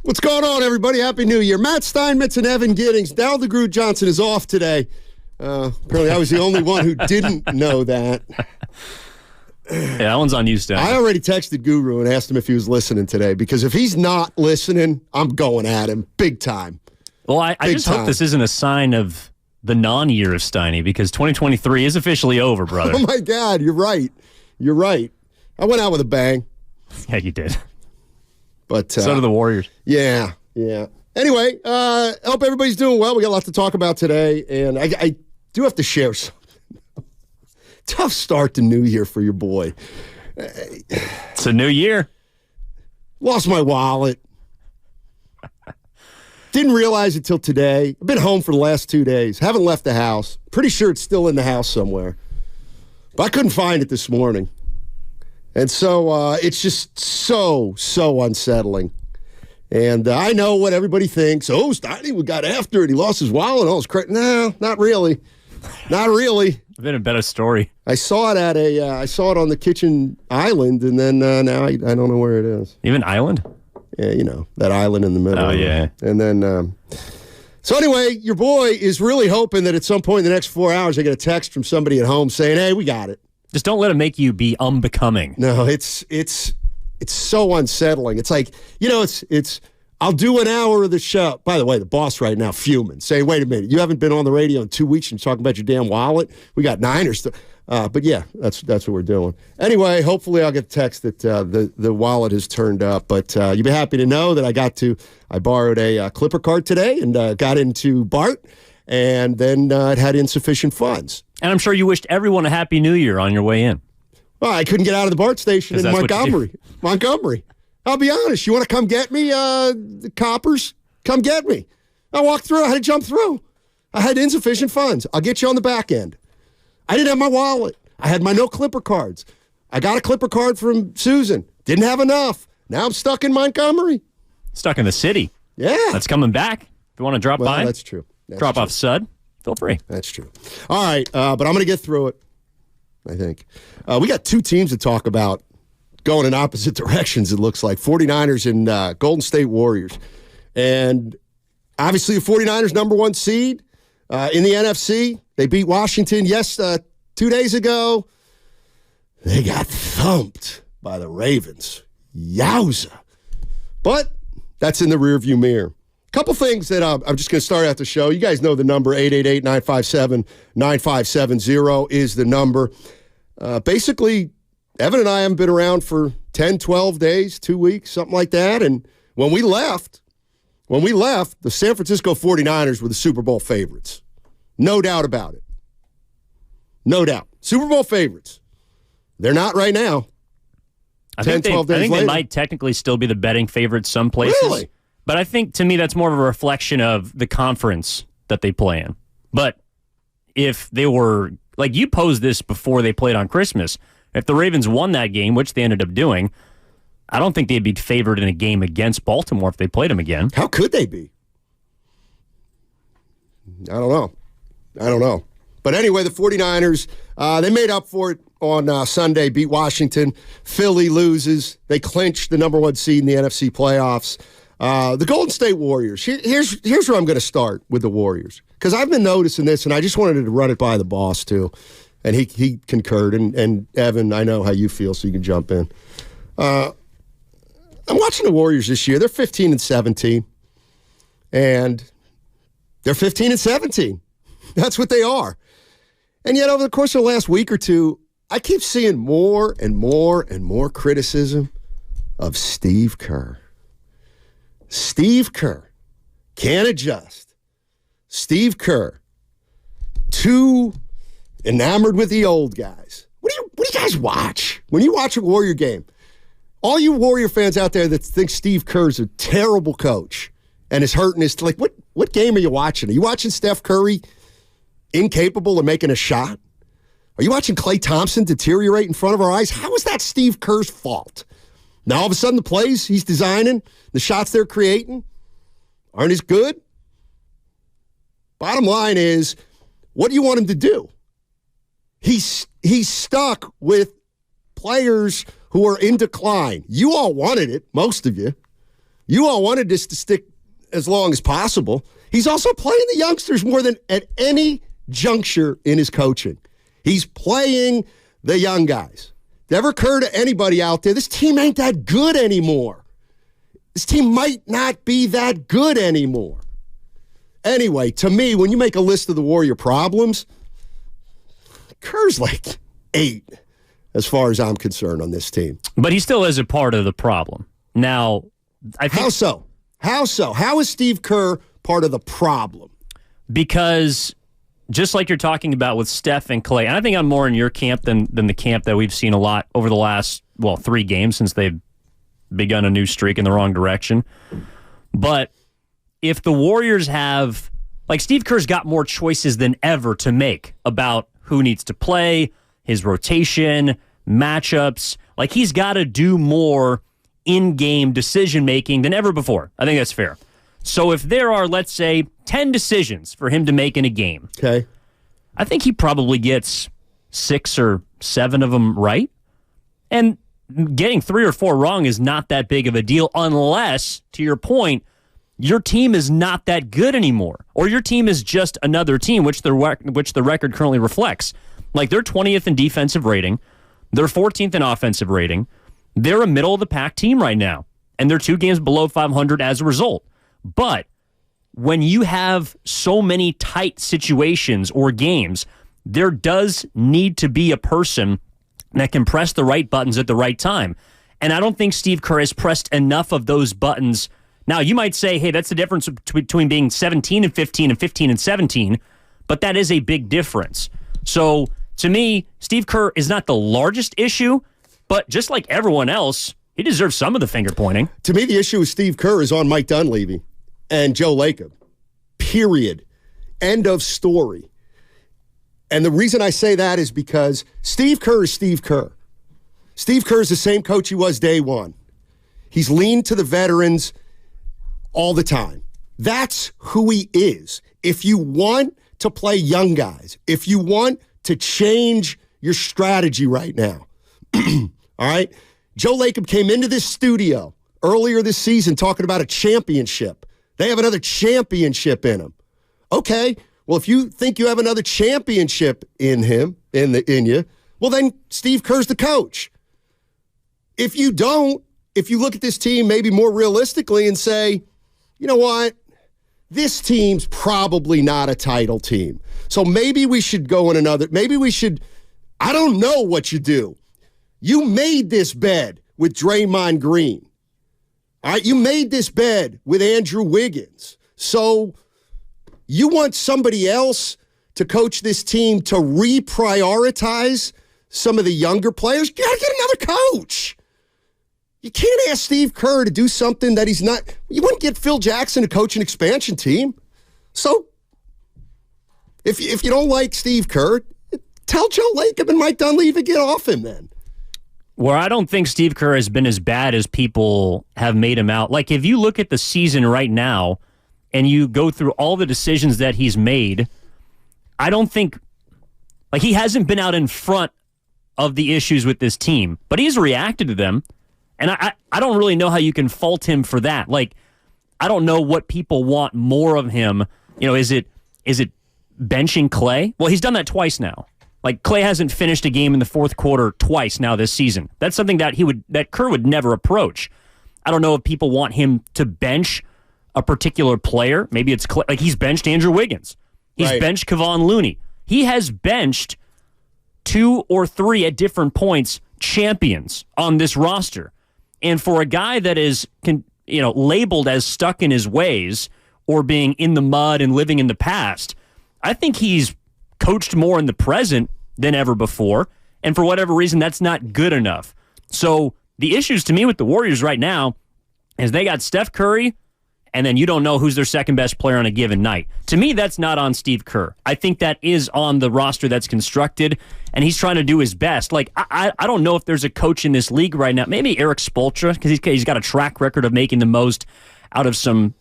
What's going on, everybody? Happy New Year. Matt Steinmetz and Evan Giddings. Dal DeGroot Johnson is off today. Apparently, I was the only one who didn't know that. Yeah, that one's on you, Stan. I already texted Guru and asked him if he was listening today, because if he's not listening, I'm going at him big time. Well, I just hope this isn't a sign of the non-year of Steiny, because 2023 is officially over, brother. Oh, my God. You're right. You're right. I went out with a bang. Yeah, you did. But so do the Warriors. Yeah. Anyway, I hope everybody's doing well. We got a lot to talk about today, and I do have to share something. Tough start to New Year for your boy. It's a new year. Lost my wallet. Didn't realize it till today. I've been home for the last 2 days. Haven't left the house. Pretty sure it's still in the house somewhere. But I couldn't find it this morning. And so it's just so unsettling. And I know what everybody thinks. Oh, Steiny got after it. He lost his wallet. All his credit. No, not really. Not really. It's been a better story. I saw it I saw it on the kitchen island, and then now I don't know where it is. Even island? Yeah, you know, that island in the middle. Oh, yeah. And then, so anyway, your boy is really hoping that at some point in the next 4 hours, I get a text from somebody at home saying, hey, we got it. Just don't let it make you be unbecoming. No, it's so unsettling. It's like, it's I'll do an hour of the show. By the way, the boss right now fuming, saying, wait a minute, you haven't been on the radio in 2 weeks and you're talking about your damn wallet? We got Niners. But yeah, that's what we're doing. Anyway, hopefully I'll get a text that the wallet has turned up. But you'll be happy to know that I borrowed a Clipper card today and got into BART, and then it had insufficient funds. And I'm sure you wished everyone a Happy New Year on your way in. Well, I couldn't get out of the BART station in Montgomery. I'll be honest. You want to come get me, the coppers? Come get me. I walked through. I had to jump through. I had insufficient funds. I'll get you on the back end. I didn't have my wallet. I had my no Clipper cards. I got a Clipper card from Susan. Didn't have enough. Now I'm stuck in Montgomery. Stuck in the city. Yeah. That's coming back. If you want to drop by. That's true. Drop off Sud. Feel free. That's true. All right, but I'm going to get through it, I think. We got two teams to talk about going in opposite directions, it looks like. 49ers and Golden State Warriors. And obviously the 49ers number one seed in the NFC. They beat Washington, 2 days ago. They got thumped by the Ravens. Yowza. But that's in the rearview mirror. Couple things that I'm just going to start out the show. You guys know the number, 888-957-9570 is the number. Basically, Evan and I haven't been around for 10, 12 days, 2 weeks, something like that. And when we left, the San Francisco 49ers were the Super Bowl favorites. No doubt about it. No doubt. Super Bowl favorites. They're not right now. 12 days later. I think they might technically still be the betting favorites some places. Really? But I think, to me, that's more of a reflection of the conference that they play in. But if they were, like you posed this before they played on Christmas, if the Ravens won that game, which they ended up doing, I don't think they'd be favored in a game against Baltimore if they played them again. How could they be? I don't know. But anyway, the 49ers, they made up for it on Sunday, beat Washington. Philly loses. They clinched the number one seed in the NFC playoffs. The Golden State Warriors. Here's where I'm going to start with the Warriors, because I've been noticing this, and I just wanted to run it by the boss too, and he concurred. And Evan, I know how you feel, so you can jump in. I'm watching the Warriors this year. They're 15-17, and they're 15-17. That's what they are. And yet, over the course of the last week or two, I keep seeing more and more and more criticism of Steve Kerr. Steve Kerr can't adjust. Steve Kerr, too enamored with the old guys. What do you guys watch when you watch a Warrior game? All you Warrior fans out there that think Steve Kerr's a terrible coach and is hurting his, like, what game are you watching? Are you watching Steph Curry incapable of making a shot? Are you watching Klay Thompson deteriorate in front of our eyes? How is that Steve Kerr's fault? Now, all of a sudden, the plays he's designing, the shots they're creating, aren't as good? Bottom line is, what do you want him to do? He's stuck with players who are in decline. You all wanted it, most of you. You all wanted this to stick as long as possible. He's also playing the youngsters more than at any juncture in his coaching. He's playing the young guys. Never occur to anybody out there, this team ain't that good anymore. This team might not be that good anymore. Anyway, to me, when you make a list of the Warrior problems, Kerr's like 8 as far as I'm concerned on this team. But he still is a part of the problem. Now, I think... How so? How so? How is Steve Kerr part of the problem? Because just like you're talking about with Steph and Klay, and I think I'm more in your camp than the camp that we've seen a lot over the last, 3 games since they've begun a new streak in the wrong direction. But if the Warriors have, like, Steve Kerr's got more choices than ever to make about who needs to play, his rotation, matchups. Like, he's got to do more in-game decision-making than ever before. I think that's fair. So if there are, let's say, 10 decisions for him to make in a game, okay, I think he probably gets 6 or 7 of them right. And getting 3 or 4 wrong is not that big of a deal unless, to your point, your team is not that good anymore, or your team is just another team, which the record currently reflects. Like, they're 20th in defensive rating, they're 14th in offensive rating, they're a middle-of-the-pack team right now, and they're 2 games below 500 as a result. But when you have so many tight situations or games, there does need to be a person that can press the right buttons at the right time. And I don't think Steve Kerr has pressed enough of those buttons. Now, you might say, hey, that's the difference between being 17 and 15 and 15 and 17, but that is a big difference. So, to me, Steve Kerr is not the largest issue, but just like everyone else, he deserves some of the finger pointing. To me, the issue with Steve Kerr is on Mike Dunleavy and Joe Lacob. Period. End of story. And the reason I say that is because Steve Kerr is Steve Kerr. Steve Kerr is the same coach he was day one. He's leaned to the veterans all the time. That's who he is. If you want to play young guys, if you want to change your strategy right now, all right? Joe Lacob came into this studio earlier this season talking about a championship. They have another championship in them. Okay, well, if you think you have another championship in you, well, then Steve Kerr's the coach. If you don't, if you look at this team maybe more realistically and say, you know what, this team's probably not a title team. So maybe we should go in I don't know what you do. You made this bed with Draymond Green. All right, you made this bed with Andrew Wiggins. So you want somebody else to coach this team to reprioritize some of the younger players? You got to get another coach. You can't ask Steve Kerr to do something that he's not. You wouldn't get Phil Jackson to coach an expansion team. So if you don't like Steve Kerr, tell Joe Lacob and Mike Dunleavy to get off him then. Where I don't think Steve Kerr has been as bad as people have made him out. Like, if you look at the season right now and you go through all the decisions that he's made, I don't think, like, he hasn't been out in front of the issues with this team, but he's reacted to them. And I don't really know how you can fault him for that. Like, I don't know what people want more of him. You know, is it benching Klay? Well, he's done that twice now. Like, Klay hasn't finished a game in the fourth quarter twice now this season. That's something that Kerr would never approach. I don't know if people want him to bench a particular player. Maybe it's Klay. Like, he's benched Andrew Wiggins. He's benched Kevon Looney. He has benched 2 or 3 at different points champions on this roster. And for a guy that is labeled as stuck in his ways or being in the mud and living in the past, I think he's coached more in the present than ever before, and for whatever reason, that's not good enough. So the issues to me with the Warriors right now is they got Steph Curry, and then you don't know who's their second-best player on a given night. To me, that's not on Steve Kerr. I think that is on the roster that's constructed, and he's trying to do his best. Like, I don't know if there's a coach in this league right now, maybe Eric Spoelstra, because he's got a track record of making the most out of some,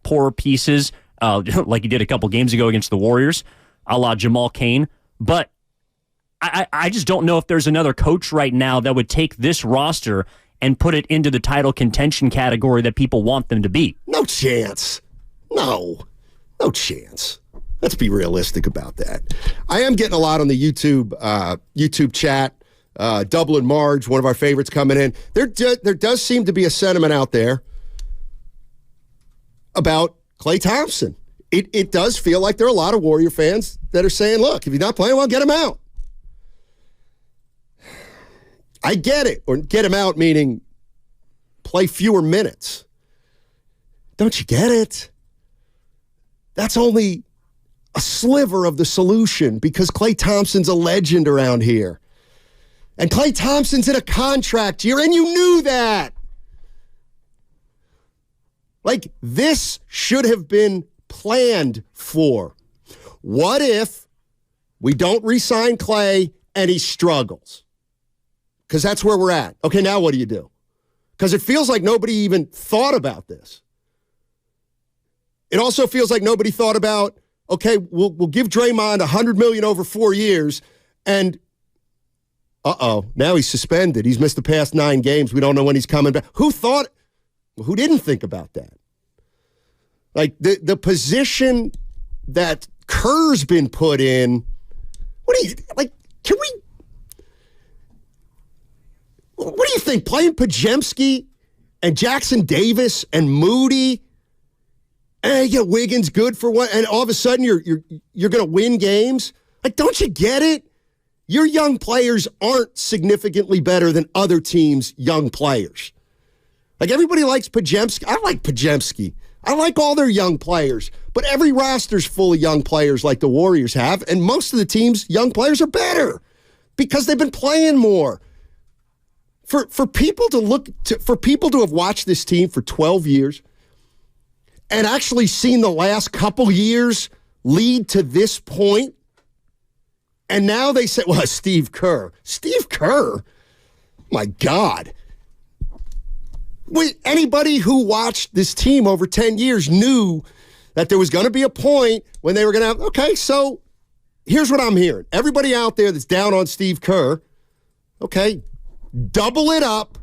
poor pieces, like he did a couple games ago against the Warriors, a la Jamal Cain. But I just don't know if there's another coach right now that would take this roster and put it into the title contention category that people want them to be. No chance. No chance. Let's be realistic about that. I am getting a lot on the YouTube chat. Dublin Marge, one of our favorites, coming in. There does seem to be a sentiment out there about Klay Thompson. It does feel like there are a lot of Warrior fans that are saying, look, if he's not playing well, get him out. I get it. Or get him out meaning play fewer minutes. Don't you get it? That's only a sliver of the solution because Klay Thompson's a legend around here. And Klay Thompson's in a contract year, and you knew that. Like, this should have been planned for. What if we don't re-sign Klay and he struggles? Because that's where we're at. Okay, now what do you do? Because it feels like nobody even thought about this. It also feels like nobody thought about, okay, we'll give Draymond $100 million over 4 years, and now he's suspended. He's missed the past 9 games. We don't know when he's coming back. Who didn't think about that? Like, the position that Kerr's been put in, what do you think? Playing Podziemski and Jackson Davis and Moody, and you get Wiggins good for one, and all of a sudden you're going to win games? Like, don't you get it? Your young players aren't significantly better than other teams' young players. Like, everybody likes Podziemski. I like Podziemski. I like all their young players. But every roster's full of young players like the Warriors have, and most of the teams' young players are better because they've been playing more. For people to have watched this team for 12 years and actually seen the last couple years lead to this point, and now they say, well, Steve Kerr. Steve Kerr? My God. Anybody who watched this team over 10 years knew that there was going to be a point when they were going to have, okay, so here's what I'm hearing. Everybody out there that's down on Steve Kerr, okay, double it up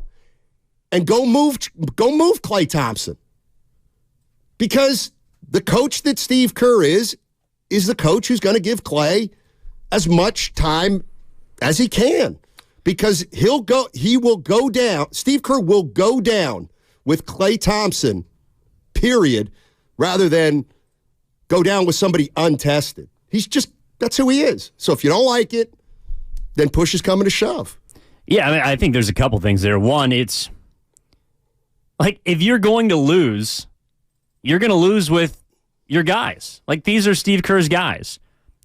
and go move Klay Thompson. Because the coach that Steve Kerr is the coach who's going to give Klay as much time as he can, because he will go down. Steve Kerr will go down with Klay Thompson, period, rather than go down with somebody untested. That's who he is. So if you don't like it, then push is coming to shove. Yeah, I think there's a couple things there. One, it's like, if you're going to lose, you're going to lose with your guys. Like, these are Steve Kerr's guys.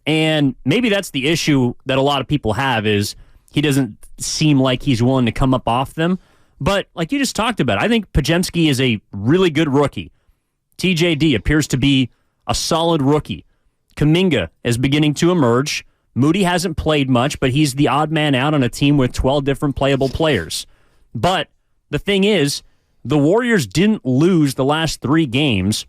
And maybe that's the issue that a lot of people have, is he doesn't seem like he's willing to come up off them. But like you just talked about, I think Podziemski is a really good rookie. TJD appears to be a solid rookie. Kuminga is beginning to emerge. Moody hasn't played much, but he's the odd man out on a team with 12 different playable players. But the thing is, the Warriors didn't lose the last 3 games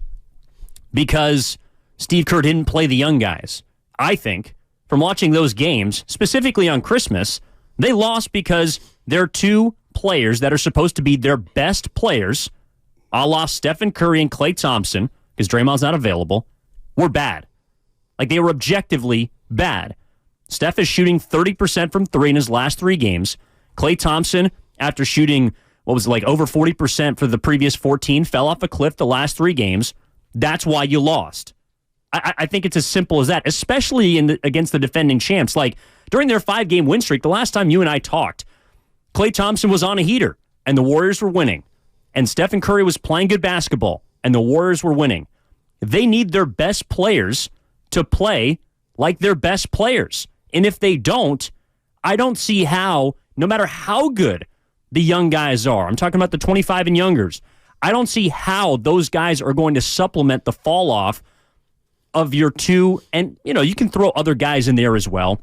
because Steve Kerr didn't play the young guys. I think, from watching those games, specifically on Christmas, they lost because their 2 players that are supposed to be their best players, a la Stephen Curry and Klay Thompson, because Draymond's not available, were bad. Like, they were objectively bad. Steph is shooting 30% from 3 in his last 3 games. Klay Thompson, after shooting, over 40% for the previous 14, fell off a cliff the last 3 games. That's why you lost. I think it's as simple as that, especially against the defending champs. Like, during their 5-game win streak, the last time you and I talked, Klay Thompson was on a heater, and the Warriors were winning. And Stephen Curry was playing good basketball, and the Warriors were winning. They need their best players to play like their best players. And if they don't, I don't see how, no matter how good the young guys are, I'm talking about the 25 and youngers, I don't see how those guys are going to supplement the fall off of your 2, and you can throw other guys in there as well.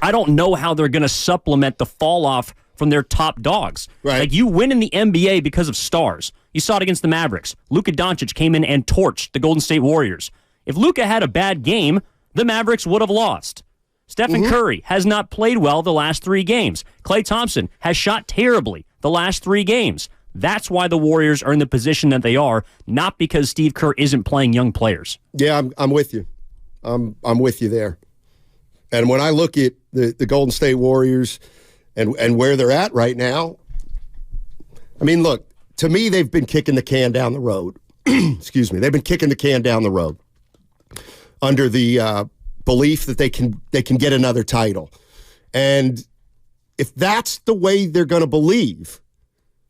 I don't know how they're going to supplement the fall off from their top dogs. Right. Like, you win in the NBA because of stars. You saw it against the Mavericks. Luka Doncic came in and torched the Golden State Warriors. If Luka had a bad game, the Mavericks would have lost. Stephen Curry has not played well the last 3 games. Klay Thompson has shot terribly the last 3 games. That's why the Warriors are in the position that they are, not because Steve Kerr isn't playing young players. Yeah, I'm with you. I'm with you there. And when I look at the Golden State Warriors and where they're at right now, I mean, look, to me, they've been kicking the can down the road. Excuse me. They've been kicking the can down the road under the belief that they can get another title. And if that's the way they're going to believe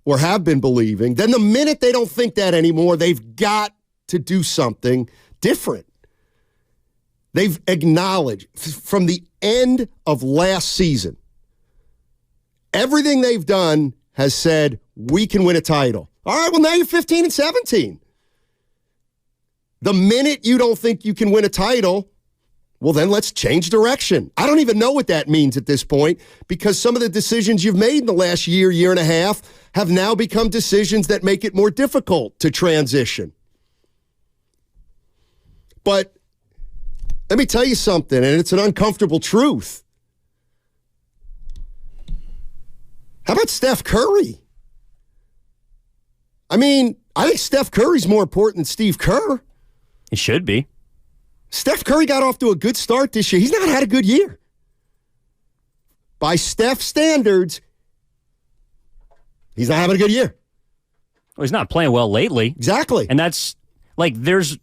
or have been believing, then the minute they don't think that anymore, they've got to do something different. They've acknowledged from the end of last season, everything they've done has said, we can win a title. All right, well, now you're 15 and 17. The minute you don't think you can win a title, well, then let's change direction. I don't even know what that means at this point, because some of the decisions you've made in the last year and a half have now become decisions that make it more difficult to transition. But let me tell you something, and it's an uncomfortable truth. How about Steph Curry? I mean, I think Steph Curry's more important than Steve Kerr. It should be. Steph Curry got off to a good start this year. He's not had a good year. By Steph standards, he's not having a good year. Well, he's not playing well lately. Exactly. And that's, like, there's...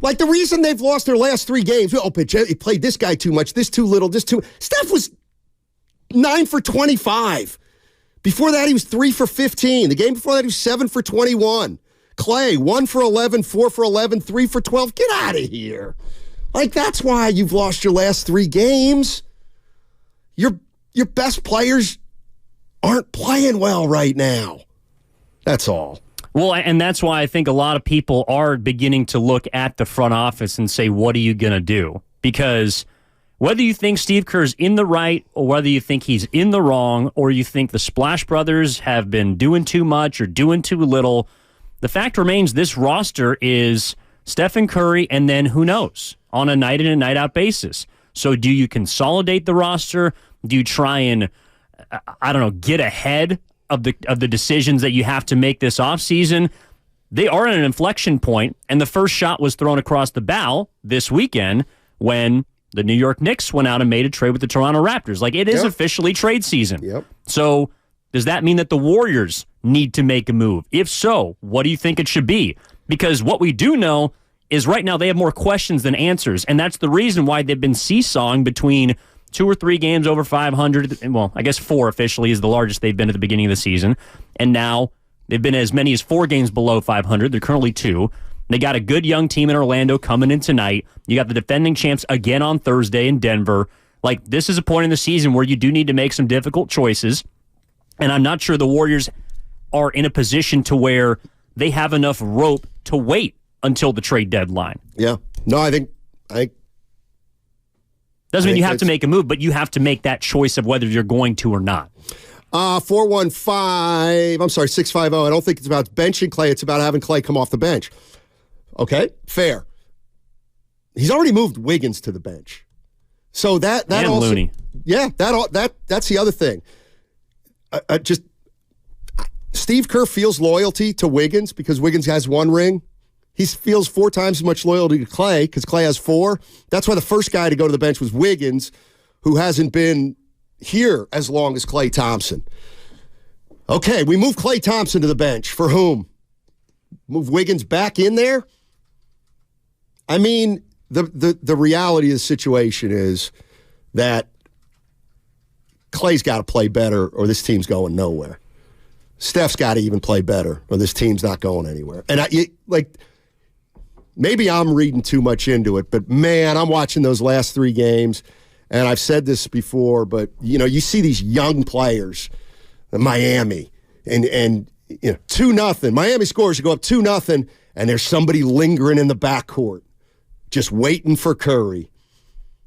Like, the reason they've lost their last 3 games, he played this guy too much, this too little, this too... Steph was 9 for 25. Before that, he was 3 for 15. The game before that, he was 7 for 21. Klay, 1 for 11, 4 for 11, 3 for 12. Get out of here. Like, that's why you've lost your last 3 games. Your best players aren't playing well right now. That's all. Well, and that's why I think a lot of people are beginning to look at the front office and say, what are you going to do? Because whether you think Steve Kerr's in the right or whether you think he's in the wrong or you think the Splash Brothers have been doing too much or doing too little, the fact remains this roster is Stephen Curry and then who knows on a night in and night out basis. So do you consolidate the roster? Do you try and, I don't know, get ahead of the decisions that you have to make this offseason? They are at an inflection point, and the first shot was thrown across the bow this weekend when the New York Knicks went out and made a trade with the Toronto Raptors. Like, it is officially trade season. Yep. So does that mean that the Warriors need to make a move? If so, what do you think it should be? Because what we do know is right now they have more questions than answers, and that's the reason why they've been seesawing between 2 or 3 games over 500. Well, I guess 4 officially is the largest they've been at the beginning of the season. And now they've been as many as 4 games below 500. They're currently 2. They got a good young team in Orlando coming in tonight. You got the defending champs again on Thursday in Denver. Like, this is a point in the season where you do need to make some difficult choices. And I'm not sure the Warriors are in a position to where they have enough rope to wait until the trade deadline. Yeah. No, I think doesn't mean you have to make a move, but you have to make that choice of whether you're going to or not. 650. I don't think it's about benching Klay. It's about having Klay come off the bench. Okay, fair. He's already moved Wiggins to the bench. So that and also, Looney. Yeah, that's the other thing. Steve Kerr feels loyalty to Wiggins because Wiggins has 1 ring. He feels 4 times as much loyalty to Klay because Klay has 4. That's why the first guy to go to the bench was Wiggins, who hasn't been here as long as Klay Thompson. Okay, we move Klay Thompson to the bench. For whom? Move Wiggins back in there? I mean, the reality of the situation is that Klay's got to play better or this team's going nowhere. Steph's got to even play better or this team's not going anywhere. And maybe I'm reading too much into it, but man, I'm watching those last 3 games, and I've said this before, but you see these young players in Miami, and 2-0. Miami scores, you go up 2-0, and there's somebody lingering in the backcourt, just waiting for Curry,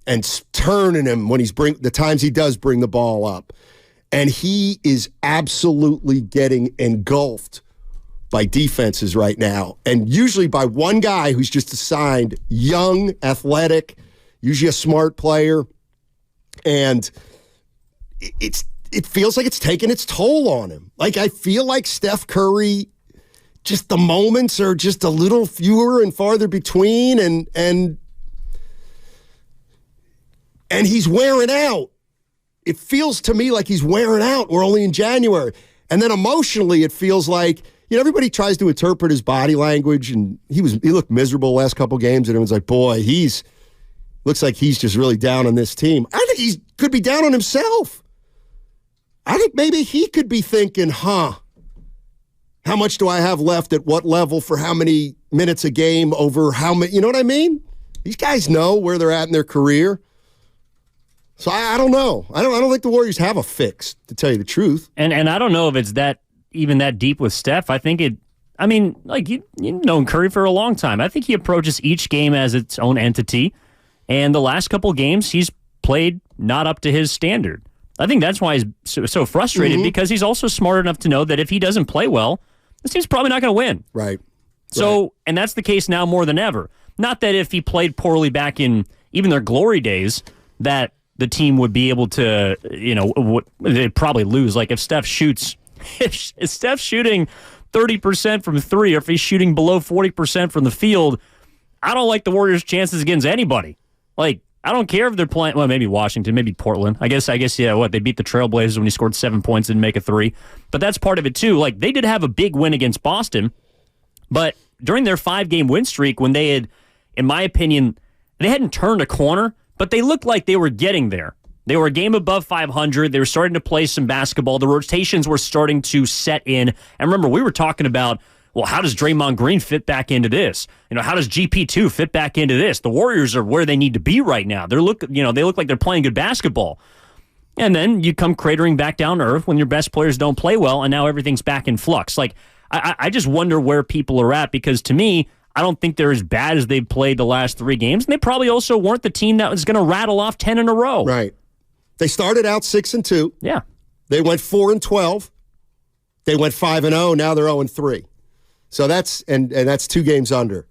and turning him when the times he does bring the ball up, and he is absolutely getting engulfed by defenses right now, and usually by one guy who's just assigned young, athletic, usually a smart player, and it's it feels like it's taking its toll on him. Like, I feel like Steph Curry, just the moments are just a little fewer and farther between, and he's wearing out. It feels to me like he's wearing out. We're only in January. And then emotionally, it feels like, everybody tries to interpret his body language, and he looked miserable the last couple games, and everyone's like, boy, looks like he's just really down on this team. I think he could be down on himself. I think maybe he could be thinking, how much do I have left at what level for how many minutes a game over how many, you know what I mean? These guys know where they're at in their career. So I don't know. I don't think the Warriors have a fix, to tell you the truth. And I don't know if it's even that deep with Steph. I think you've known Curry for a long time. I think he approaches each game as its own entity. And the last couple games, he's played not up to his standard. I think that's why he's so frustrated, because he's also smart enough to know that if he doesn't play well, this team's probably not going to win. Right. So, and that's the case now more than ever. Not that if he played poorly back in even their glory days, that the team would be able to, they'd probably lose. Like if Steph's shooting 30% from three, or if he's shooting below 40% from the field, I don't like the Warriors' chances against anybody. Like, I don't care if they're playing, well, maybe Washington, maybe Portland. I guess, yeah, they beat the Trailblazers when he scored 7 points and make a three. But that's part of it, too. Like, they did have a big win against Boston, but during their 5-game win streak, when they had, in my opinion, they hadn't turned a corner, but they looked like they were getting there. They were a game above 500. They were starting to play some basketball. The rotations were starting to set in. And remember, we were talking about, well, how does Draymond Green fit back into this? How does GP2 fit back into this? The Warriors are where they need to be right now. They look like they're playing good basketball. And then you come cratering back down to earth when your best players don't play well, and now everything's back in flux. Like, I just wonder where people are at, because to me, I don't think they're as bad as they've played the last 3 games. And they probably also weren't the team that was going to rattle off 10 in a row. Right. They started out 6-2. Yeah. They went 4-12. They went 5-0. Now they're 0-3. So that's and that's 2 games under.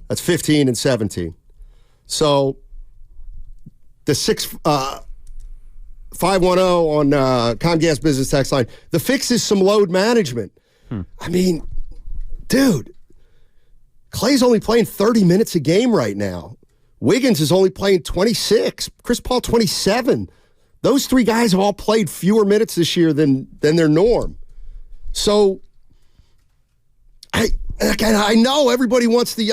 That's 15 and 17. So the 510 on Comcast Business Text Line. The fix is some load management. I mean, dude, Klay's only playing 30 minutes a game right now. Wiggins is only playing 26. Chris Paul 27. Those 3 guys have all played fewer minutes this year than their norm. So I know everybody wants the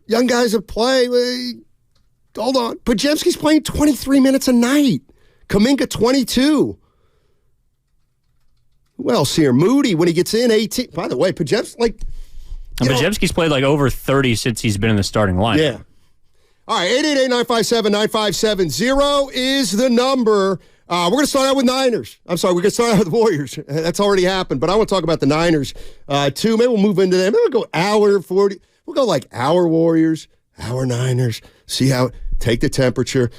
young guys to play. Hold on. Podziemski's playing 23 minutes a night. Kuminga 22. Who else here? Moody, when he gets in, 18. By the way, Podziemski's played like over 30 since he's been in the starting lineup. Yeah. All right, 888-957-9570 is the number. We're going to start out with Niners. I'm sorry, we're going to start out with Warriors. That's already happened, but I want to talk about the Niners, too. Maybe we'll move into them. Maybe we'll go hour 40. We'll go like hour Warriors, hour Niners, see how, take the temperature.